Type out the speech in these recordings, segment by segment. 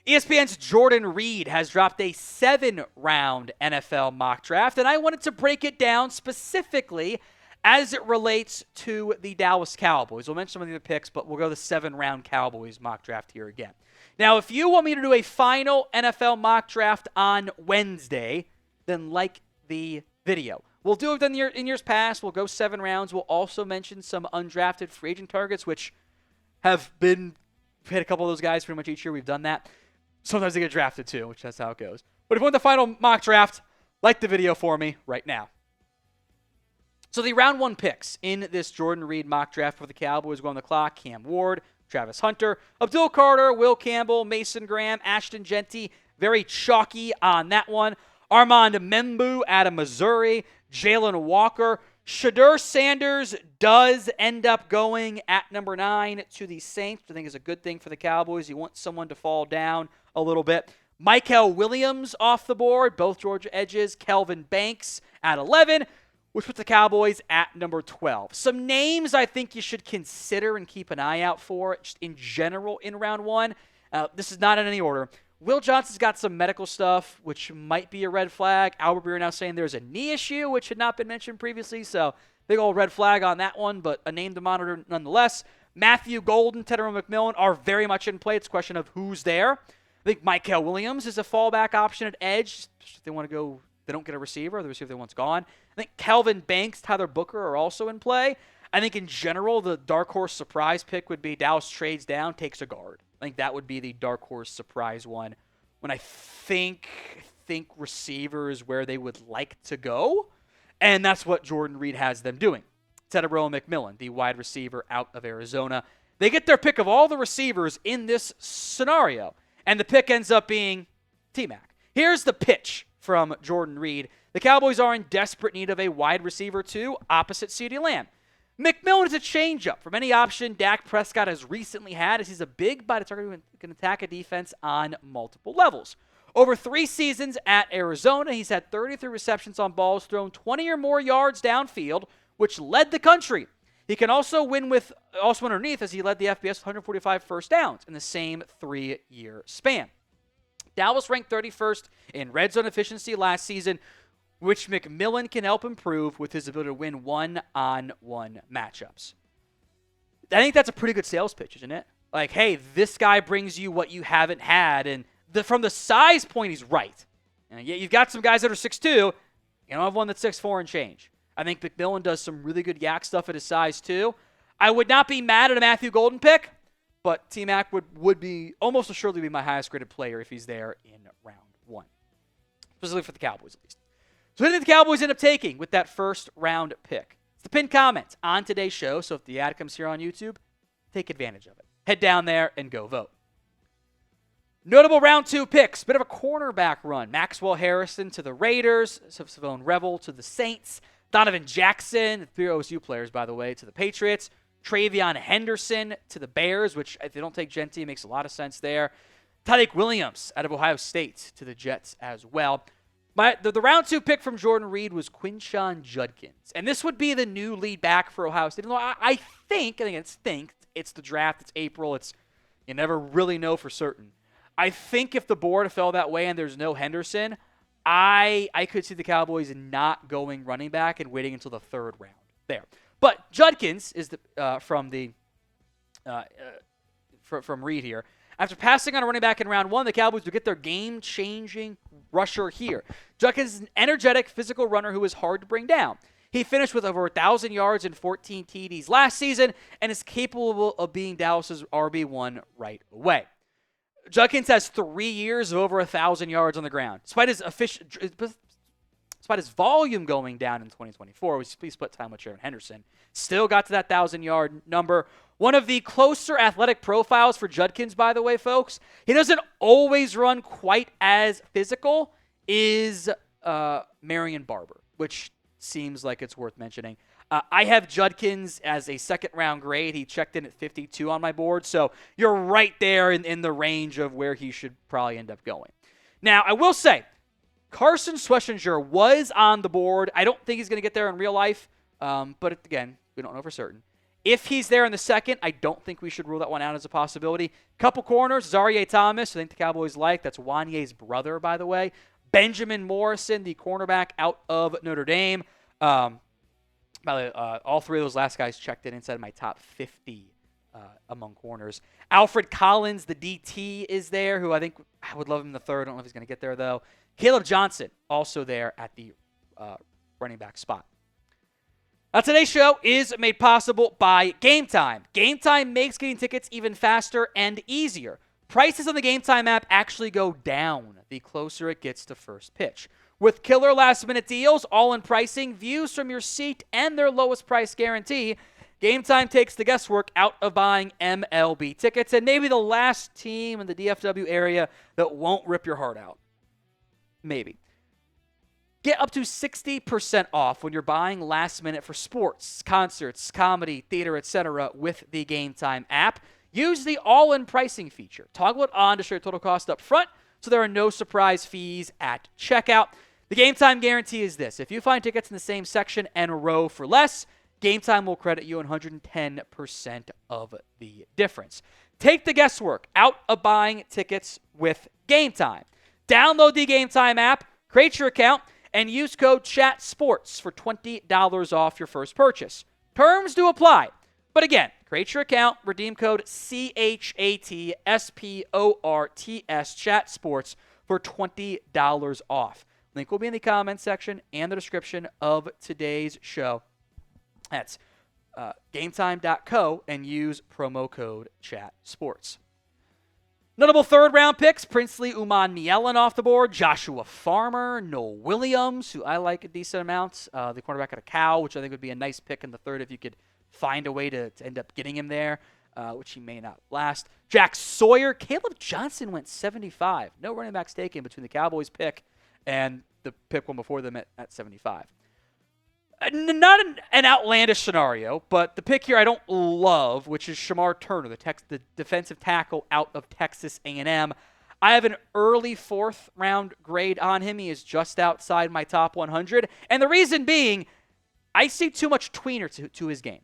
ESPN's Jordan Reid has dropped a 7-round NFL mock draft, and I wanted to break it down specifically as it relates to the Dallas Cowboys. We'll mention some of the other picks, but we'll go the 7-round Cowboys mock draft here again. Now, if you want me to do a final NFL mock draft on Wednesday, then like the video. We'll do it in years past. We'll go 7 rounds. We'll also mention some undrafted free agent targets, which have been hit a couple of those guys pretty much each year. We've done that. Sometimes they get drafted too, which that's how it goes. But if you want the final mock draft, like the video for me right now. So the round 1 picks in this Jordan Reid mock draft for the Cowboys go on the clock. Cam Ward, Travis Hunter, Abdul Carter, Will Campbell, Mason Graham, Ashton Jeanty. Very chalky on that one. Armand Membou out of Missouri. Jalon Walker. Shedeur Sanders does end up going at number 9 to the Saints, which I think is a good thing for the Cowboys. You want someone to fall down a little bit. Michael Williams off the board, both Georgia edges. Kelvin Banks at 11, which puts the Cowboys at number 12. Some names I think you should consider and keep an eye out for just in general in round 1. This is not in any order. Will Johnson's got some medical stuff, which might be a red flag. Albert Breer now saying there's a knee issue, which had not been mentioned previously, so big old red flag on that one, but a name to monitor nonetheless. Matthew Golden, Tetairoa McMillan are very much in play. It's a question of who's there. I think Michael Williams is a fallback option at edge. If they want to go, they don't get a receiver. The receiver they want's gone. I think Kelvin Banks, Tyler Booker are also in play. I think in general, the dark horse surprise pick would be Dallas trades down, takes a guard. I think that would be the dark horse surprise one. When I think receiver is where they would like to go, and that's what Jordan Reid has them doing. Tetairoa McMillan, the wide receiver out of Arizona. They get their pick of all the receivers in this scenario, and the pick ends up being T-Mac. Here's the pitch from Jordan Reid. The Cowboys are in desperate need of a wide receiver too, opposite CeeDee Lamb. McMillan is a changeup from any option Dak Prescott has recently had, as he's a big body target who can attack a defense on multiple levels. Over 3 seasons at Arizona, he's had 33 receptions on balls thrown 20 or more yards downfield, which led the country. He can also win underneath, as he led the FBS with 145 first downs in the same 3-year span. Dallas ranked 31st in red zone efficiency last season, which McMillan can help improve with his ability to win one-on-one matchups. I think that's a pretty good sales pitch, isn't it? Like, hey, this guy brings you what you haven't had, and from the size point, he's right. And you've got some guys that are 6'2", you don't have one that's 6'4" and change. I think McMillan does some really good yak stuff at his size, too. I would not be mad at a Matthew Golden pick, but T-Mac would be almost assuredly be my highest graded player if he's there in round 1. Specifically for the Cowboys, at least. So who did the Cowboys end up taking with that first round pick? It's the pinned comment on today's show, so if the ad comes here on YouTube, take advantage of it. Head down there and go vote. Notable round 2 picks. Bit of a cornerback run. Maxwell Harrison to the Raiders. Savone Revel to the Saints. Donovan Jackson, 3 OSU players, by the way, to the Patriots. Travion Henderson to the Bears, which if they don't take Jeanty, makes a lot of sense there. Tyreek Williams out of Ohio State to the Jets as well. The round 2 pick from Jordan Reid was Quinshon Judkins. And this would be the new lead back for Ohio State. I think it's the draft, it's April, you never really know for certain. I think if the board fell that way and there's no Henderson, I could see the Cowboys not going running back and waiting until the 3rd round there. But Judkins is from Reid here. After passing on a running back in round 1, the Cowboys would get their game-changing rusher here. Judkins is an energetic, physical runner who is hard to bring down. He finished with over 1,000 yards and 14 TDs last season and is capable of being Dallas's RB1 right away. Judkins has 3 years of over 1,000 yards on the ground. Despite his volume going down in 2024, he split time with Sharon Henderson, still got to that 1,000-yard number. One of the closer athletic profiles for Judkins, by the way, folks, he doesn't always run quite as physical, is Marion Barber, which seems like it's worth mentioning. I have Judkins as a 2nd-round grade. He checked in at 52 on my board, so you're right there in the range of where he should probably end up going. Now, I will say, Carson Schlesinger was on the board. I don't think he's going to get there in real life, but again, we don't know for certain. If he's there in the second, I don't think we should rule that one out as a possibility. Couple corners, Zaire Thomas, I think the Cowboys like. That's Wanye's brother, by the way. Benjamin Morrison, the cornerback out of Notre Dame. By the way, all three of those last guys checked in inside my top 50 among corners. Alfred Collins, the DT, is there, who I think I would love him in the third. I don't know if he's going to get there, though. Caleb Johnson, also there at the running back spot. Now, today's show is made possible by Game Time. Game Time makes getting tickets even faster and easier. Prices on the Game Time app actually go down the closer it gets to first pitch. With killer last-minute deals, all-in pricing, views from your seat, and their lowest price guarantee, Game Time takes the guesswork out of buying MLB tickets and maybe the last team in the DFW area that won't rip your heart out. Maybe. Get up to 60% off when you're buying last minute for sports, concerts, comedy, theater, etc. with the Game Time app. Use the all-in pricing feature. Toggle it on to show your total cost up front so there are no surprise fees at checkout. The Game Time guarantee is this. If you find tickets in the same section and row for less, Game Time will credit you 110% of the difference. Take the guesswork out of buying tickets with Game Time. Download the Game Time app, create your account, and use code CHATSPORTS for $20 off your first purchase. Terms do apply. But again, create your account, redeem code CHATSPORTS, CHATSPORTS for $20 off. Link will be in the comments section and the description of today's show. That's gametime.co and use promo code CHATSPORTS. Notable third-round picks, Princely McMillan off the board, Joshua Farmer, Noel Williams, who I like a decent amount, the cornerback out of Cal, which I think would be a nice pick in the third if you could find a way to end up getting him there, which he may not last. Jack Sawyer, Caleb Johnson went 75. No running backs taken between the Cowboys pick and the pick one before them at 75. Not an outlandish scenario, but the pick here I don't love, which is Shamar Turner, the defensive tackle out of Texas A&M. I have an early fourth-round grade on him. He is just outside my top 100. And the reason being, I see too much tweener to his game.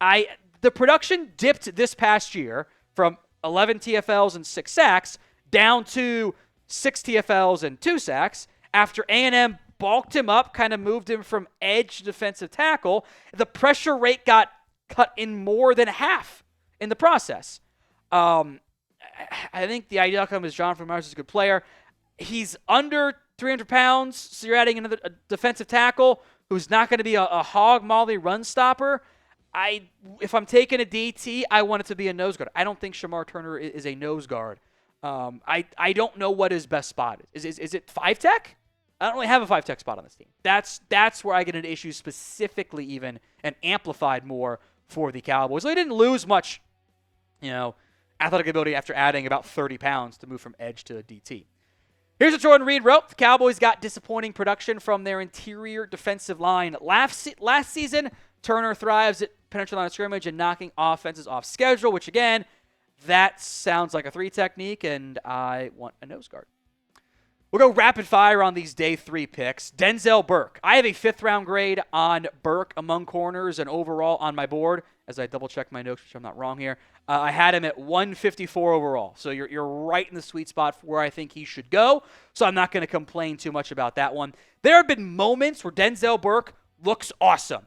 The production dipped this past year from 11 TFLs and 6 sacks down to 6 TFLs and 2 sacks after A&M bulked him up, kind of moved him from edge to defensive tackle. The pressure rate got cut in more than half in the process. I think the ideal outcome is Jonathan Myers is a good player. He's under 300 pounds, so you're adding another defensive tackle who's not going to be a hog molly run stopper. If I'm taking a DT, I want it to be a nose guard. I don't think Shamar Turner is a nose guard. I don't know what his best spot is. Is it 5-tech? I don't really have a 5-tech spot on this team. That's where I get into issues specifically even and amplified more for the Cowboys. So they didn't lose much, athletic ability after adding about 30 pounds to move from edge to DT. Here's what Jordan Reid wrote. The Cowboys got disappointing production from their interior defensive line. Last season, Turner thrives at penetrating line of scrimmage and knocking offenses off schedule, which again, that sounds like a 3 technique, and I want a nose guard. We'll go rapid fire on these day 3 picks. Denzel Burke. I have a 5th-round grade on Burke among corners and overall on my board. As I double-check my notes, which I'm not wrong here. I had him at 154 overall. So you're right in the sweet spot for where I think he should go. So I'm not going to complain too much about that one. There have been moments where Denzel Burke looks awesome.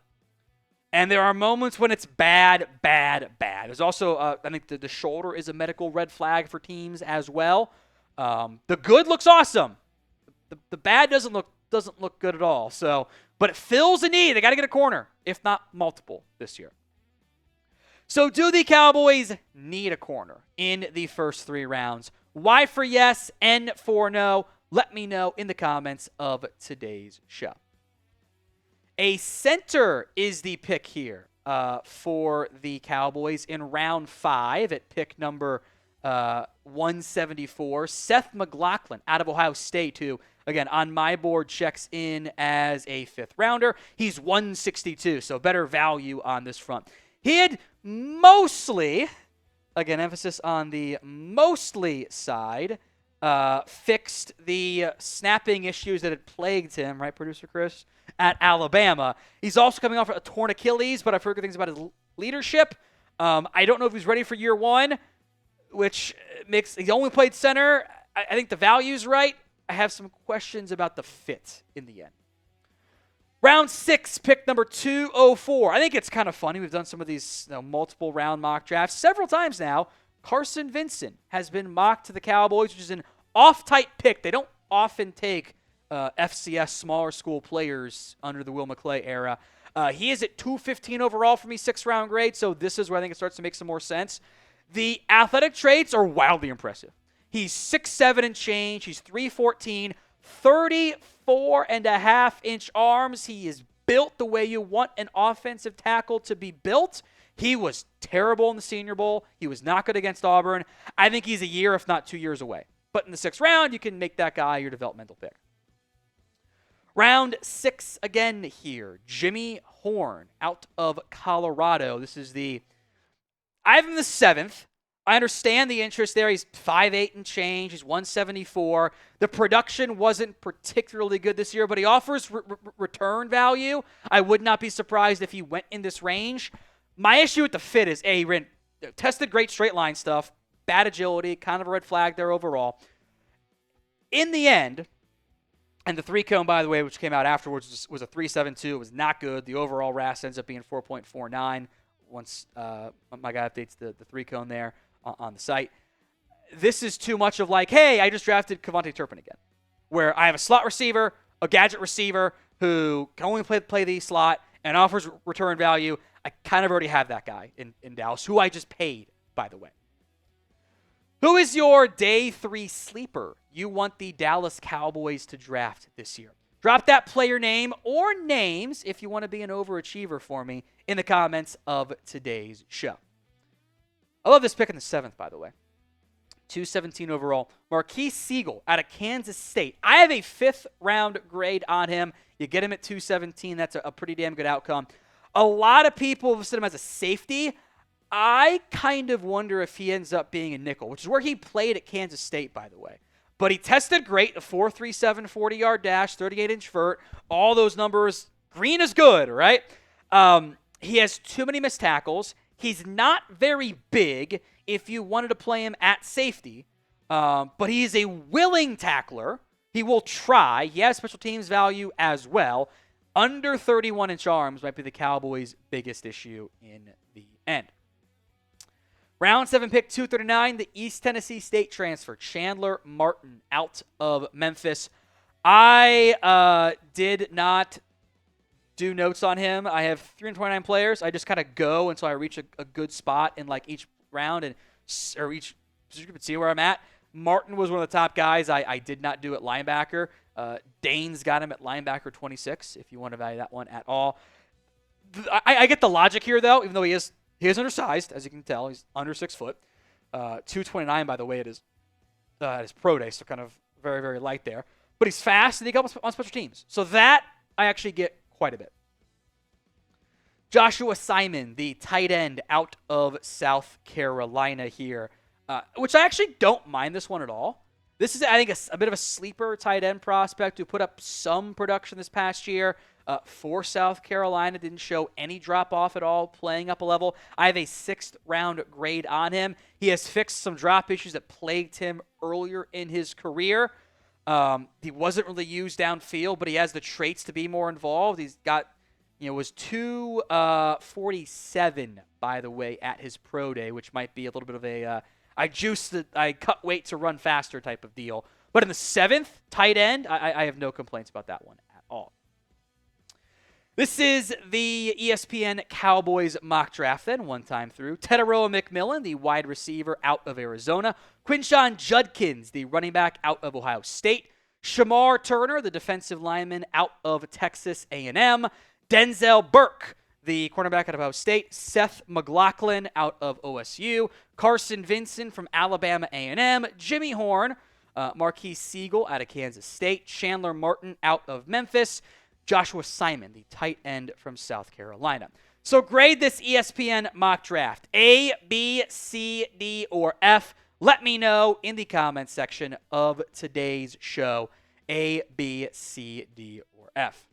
And there are moments when it's bad. There's also, I think the shoulder is a medical red flag for teams as well. The good looks awesome. The bad doesn't look good at all. So, but it fills a need. They got to get a corner, if not multiple, this year. So, do the Cowboys need a corner in the first 3 rounds? Y for yes, N for no. Let me know in the comments of today's show. A center is the pick here for the Cowboys in round 5 at pick number 174. Seth McLaughlin out of Ohio State, who, again, on my board checks in as a 5th rounder. He's 162, so better value on this front. He had mostly, again, emphasis on the mostly side, fixed the snapping issues that had plagued him, right, Producer Chris, at Alabama. He's also coming off a torn Achilles, but I've heard good things about his leadership. I don't know if he's ready for year one, which makes he only played center. I think the value's right. I have some questions about the fit in the end. Round 6, pick number 204. I think it's kind of funny. We've done some of these multiple round mock drafts several times now. Carson Vincent has been mocked to the Cowboys, which is an off-type pick. They don't often take FCS smaller school players under the Will McClay era. He is at 215 overall for me, 6th-round grade, so this is where I think it starts to make some more sense. The athletic traits are wildly impressive. He's 6'7" and change. He's 314, 34.5-inch arms. He is built the way you want an offensive tackle to be built. He was terrible in the Senior Bowl. He was not good against Auburn. I think he's a year, if not 2 years away. But in the 6th round, you can make that guy your developmental pick. Round 6 again here. Jimmy Horn out of Colorado. This is I have him the 7th. I understand the interest there. He's 5'8" and change. He's 174. The production wasn't particularly good this year, but he offers return value. I would not be surprised if he went in this range. My issue with the fit is, he tested great straight line stuff, bad agility, kind of a red flag there overall. In the end, and the 3-cone, by the way, which came out afterwards, was a 3.72. It was not good. The overall RAS ends up being 4.49 once my guy updates the 3-cone there on the site. This is too much of hey, I just drafted Kevontae Turpin again, where I have a slot receiver, a gadget receiver who can only play the slot and offers return value. I kind of already have that guy in Dallas, who I just paid, by the way. Who is your day 3 sleeper you want the Dallas Cowboys to draft this year? Drop that player name or names if you want to be an overachiever for me in the comments of today's show. I love this pick in the 7th, by the way. 217 overall. Marquise Siegel out of Kansas State. I have a 5th-round grade on him. You get him at 217. That's a pretty damn good outcome. A lot of people have said him as a safety. I kind of wonder if he ends up being a nickel, which is where he played at Kansas State, by the way. But he tested great, a 4.37 40-yard dash, 38-inch vert, all those numbers. Green is good, right? He has too many missed tackles. He's not very big if you wanted to play him at safety, but he's a willing tackler. He will try. He has special teams value as well. Under 31-inch arms might be the Cowboys' biggest issue in the end. Round 7 pick 239, the East Tennessee State transfer, Chandler Martin out of Memphis. I did not do notes on him. I have 329 players. I just kind of go until I reach a good spot in each round or each position and see where I'm at. Martin was one of the top guys. I did not do at linebacker. Dane's got him at linebacker 26, if you want to value that one at all. I get the logic here, though, even though he is undersized, as you can tell. He's under 6 foot. 229, by the way, it is at his pro day, so kind of very, very light there. But he's fast, and he comes on special teams. So that I actually get quite a bit. Joshua Simon, the tight end out of South Carolina here, which I actually don't mind this one at all. This is, I think, a bit of a sleeper tight end prospect who put up some production this past year for South Carolina. Didn't show any drop-off at all, playing up a level. I have a 6th-round grade on him. He has fixed some drop issues that plagued him earlier in his career. He wasn't really used downfield, but he has the traits to be more involved. He's got, was 247, by the way, at his pro day, which might be a little bit of a I cut weight to run faster type of deal. But in the 7th, tight end, I have no complaints about that one at all. This is the ESPN Cowboys mock draft then, one time through. Tetairoa McMillan, the wide receiver out of Arizona. Quinshon Judkins, the running back out of Ohio State. Shamar Turner, the defensive lineman out of Texas A&M. Denzel Burke, the cornerback out of Ohio State. Seth McLaughlin out of OSU. Carson Vincent from Alabama A&M. Jimmy Horn, Marquise Siegel out of Kansas State. Chandler Martin out of Memphis. Joshua Simon, the tight end from South Carolina. So grade this ESPN mock draft. A, B, C, D, or F. Let me know in the comments section of today's show. A, B, C, D, or F.